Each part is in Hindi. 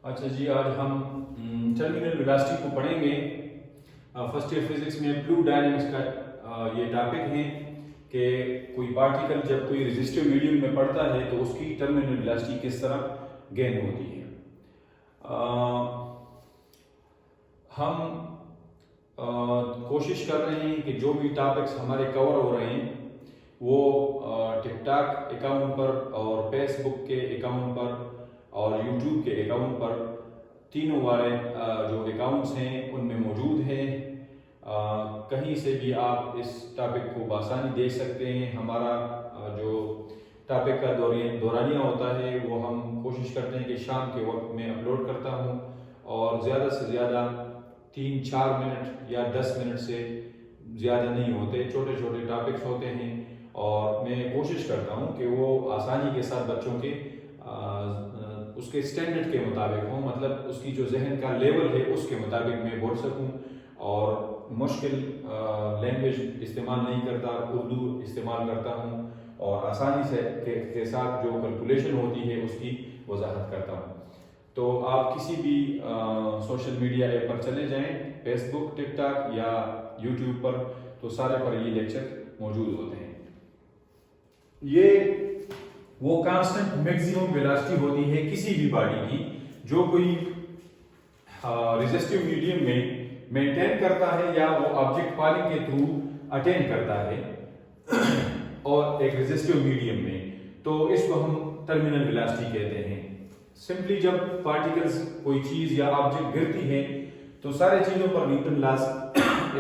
अच्छा जी, आज हम टर्मिनल वेलोसिटी को पढ़ेंगे। फर्स्ट ईयर फिजिक्स में फ्लूइड डायनेमिक्स का ये टॉपिक है कि कोई पार्टिकल जब कोई रेजिस्टिव मीडियम में पड़ता है तो उसकी टर्मिनल वेलोसिटी किस तरह गेन होती है। हम कोशिश कर रहे हैं कि जो भी टॉपिक्स हमारे कवर हो रहे हैं वो टिकटॉक अकाउंट पर और फेसबुक के अकाउंट पर और यूट्यूब के अकाउंट पर तीनों वाले जो अकाउंट्स हैं उनमें मौजूद हैं। कहीं से भी आप इस टॉपिक को बआसानी देख सकते हैं। हमारा जो टॉपिक का दौरानिया होता है वो हम कोशिश करते हैं कि शाम के वक्त में अपलोड करता हूँ और ज़्यादा से ज़्यादा 3-4 मिनट या 10 मिनट से ज़्यादा नहीं होते, छोटे छोटे टॉपिक्स होते हैं और मैं कोशिश करता हूँ कि वो आसानी के साथ बच्चों के उसके स्टैंडर्ड के मुताबिक हो, मतलब उसकी जो जहन का लेवल है उसके मुताबिक मैं बोल सकूं और मुश्किल लैंग्वेज इस्तेमाल नहीं करता, उर्दू इस्तेमाल करता हूं और आसानी से के साथ जो कैलकुलेशन होती है उसकी वजाहत करता हूं। तो आप किसी भी सोशल मीडिया ऐप पर चले जाएं, फेसबुक, टिकटॉक या यूट्यूब पर, तो सारे पर ये लेक्चर मौजूद होते हैं। ये वो कांस्टेंट मैक्सिमम वेलोसिटी होती है किसी भी बॉडी की जो कोई रेजिस्टिव मीडियम में मेंटेन करता है या वो ऑब्जेक्ट फॉलिंग के थ्रू अटेन करता है और एक रेजिस्टिव मीडियम में, तो इसको हम टर्मिनल वेलोसिटी कहते हैं। सिंपली जब पार्टिकल्स कोई चीज या ऑब्जेक्ट गिरती है तो सारे चीजों पर न्यूटन लॉज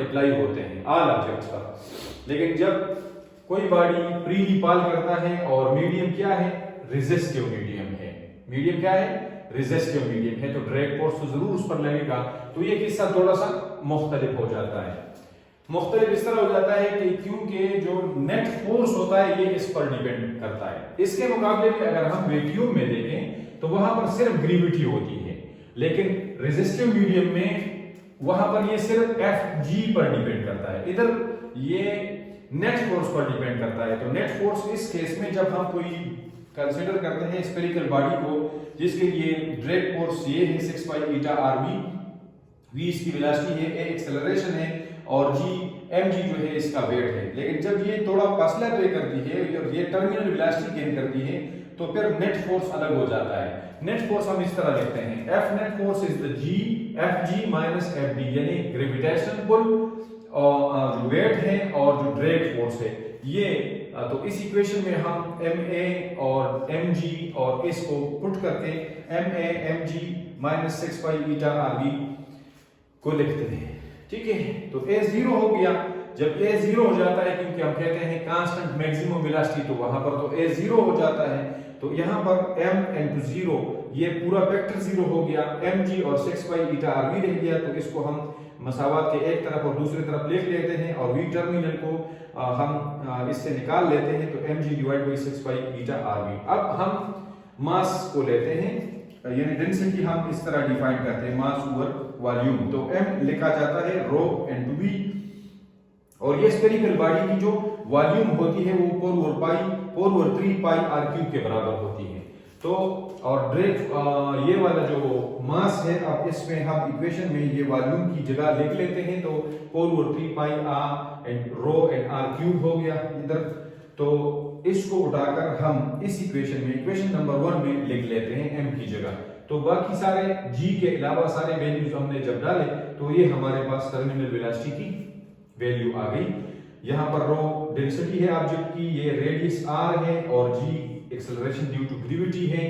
अप्लाई होते हैं, ऑल ऑब्जेक्ट्स पर। लेकिन जब कोई बॉडी फ्रीली फॉल करता है और मीडियम क्या है, रेजिस्टिव मीडियम है। मीडियम क्या है, रेजिस्टिव मीडियम है, तो ड्रैग फोर्स तो जरूर उस पर लगेगा। तो ये किस्सा थोड़ा सा मुख्तलिफ हो जाता है। मुख्तलिफ इस तरह हो जाता है कि क्योंकि जो नेट फोर्स होता है ये इस पर डिपेंड करता है। इसके मुकाबले में अगर हम वैक्यूम में देखें तो वहां पर सिर्फ ग्रेविटी होती है, लेकिन रेजिस्टिव मीडियम में वहां पर ये सिर्फ Fg पर डिपेंड करता है, इधर ये नेट फोर्स पर डिपेंड करता है। तो नेट फोर्स इस केस में जब हम कोई कंसीडर करते हैं स्फेरिकल बॉडी को जिसके लिए ड्रैग फोर्स ये है 6 पाई ईटा आरवी, v इसकी वेलोसिटी है, a एक्सेलरेशन है और g mg जो है इसका वेट है। लेकिन जब ये थोड़ा फासला तय करती है और ये टर्मिनल वेलोसिटी गेन करती है तो फिर नेट फोर्स अलग हो जाता है। नेट फोर्स हम इस तरह लिखते हैं, F net force is the g Fg minus Fd, यानी ग्रेविटेशनल पुल और जो वेट है और जो ड्रैग फोर्स है ये। तो इस इक्वेशन में हम ma और mg और इसको पुट करके ma mg minus 6 pi eta RV को लिखते हैं। ठीक है, तो a 0 हो गया। जब a 0 हो जाता है, क्योंकि हम कहते हैं कांस्टेंट मैक्सिमम वेलोसिटी, तो वहां पर तो a 0 हो जाता है। तो यहाँ पर m into 0 ये पूरा वेक्टर 0 हो गया, mg और 6 पाई ईटा आरवी रह गया। तो इसको हम मसावात के एक तरफ और दूसरी तरफ लिख लेते हैं और v टर्मिनल को हम इससे निकाल लेते हैं, तो mg divide by 6 pi eta RV. अब हम मास को लेते हैं, यानी डेंसिटी हम इस तरह डिफाइन करते हैं, मास ओवर वॉल्यूम। तो m लिखा जाता है रो इनटू v और ये स्फेरिकल बॉडी की जो वॉल्यूम होती है वो 4/3 पाई r क्यूब के बराबर होती है। तो और ड्रैग ये वाला जो मास है, अब इसमें हम इक्वेशन में ये वॉल्यूम की जगह लिख लेते हैं, तो 4/3 pi r and rho and r cube हो गया इधर। तो इसको उठाकर हम इस इक्वेशन में, इक्वेशन नंबर 1 में लिख लेते हैं m की जगह। तो बाकी सारे g के अलावा सारे वैल्यूज हमने जब डाले तो ये हमारे पास टर्मिनल वेलोसिटी की वैल्यू आ गई। यहाँ पर रो डेंसिटी है ऑब्जेक्ट की, ये रेडियस r है और g acceleration due to gravity है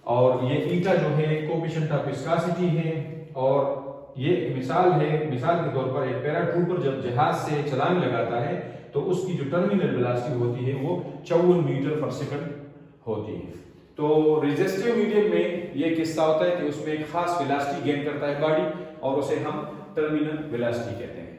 और ये ईटा जो है कोएफिशिएंट ऑफ विस्कोसिटी है। और ये एक मिसाल है, मिसाल के तौर पर एक पैराट्रूपर जब जहाज से छलांग लगाता है तो उसकी जो टर्मिनल वेलोसिटी होती है वो 54 मीटर पर सेकंड होती है। तो रेजिस्टिव मीडियम में ये किस्सा होता है कि उसमें एक खास वेलोसिटी गेन करता है बॉडी और उसे हम टर्मिनल वेलोसिटी कहते हैं।